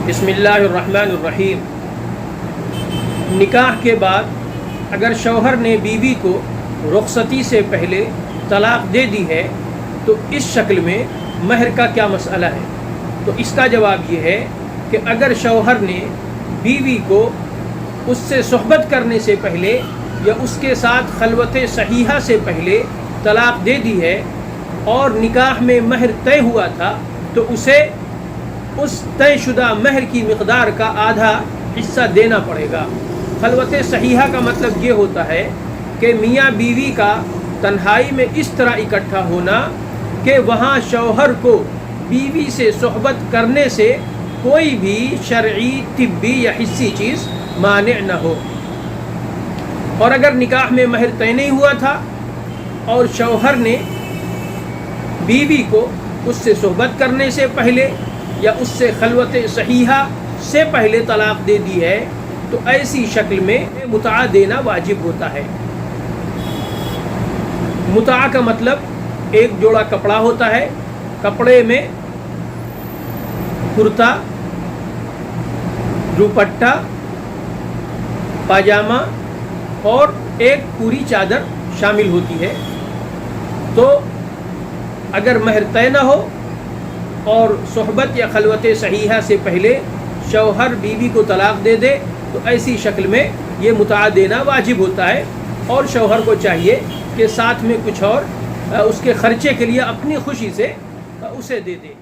بسم اللہ الرحمن الرحیم۔ نکاح کے بعد اگر شوہر نے بیوی کو رخصتی سے پہلے طلاق دے دی ہے تو اس شکل میں مہر کا کیا مسئلہ ہے؟ تو اس کا جواب یہ ہے کہ اگر شوہر نے بیوی کو اس سے صحبت کرنے سے پہلے یا اس کے ساتھ خلوت صحیحہ سے پہلے طلاق دے دی ہے اور نکاح میں مہر طے ہوا تھا تو اسے اس طے شدہ مہر کی مقدار کا آدھا حصہ دینا پڑے گا۔ خلوت صحیحہ کا مطلب یہ ہوتا ہے کہ میاں بیوی کا تنہائی میں اس طرح اکٹھا ہونا کہ وہاں شوہر کو بیوی سے صحبت کرنے سے کوئی بھی شرعی، طبی یا حسی چیز مانع نہ ہو۔ اور اگر نکاح میں مہر طے نہیں ہوا تھا اور شوہر نے بیوی کو اس سے صحبت کرنے سے پہلے یا اس سے خلوت صحیحہ سے پہلے طلاق دے دی ہے تو ایسی شکل میں متعہ دینا واجب ہوتا ہے۔ متعہ کا مطلب ایک جوڑا کپڑا ہوتا ہے، کپڑے میں کرتا، دوپٹہ، پاجامہ اور ایک پوری چادر شامل ہوتی ہے۔ تو اگر مہر طے نہ ہو اور صحبت یا خلوت صحیحہ سے پہلے شوہر بیوی کو طلاق دے دے تو ایسی شکل میں یہ متعہ دینا واجب ہوتا ہے، اور شوہر کو چاہیے کہ ساتھ میں کچھ اور اس کے خرچے کے لیے اپنی خوشی سے اسے دے دے۔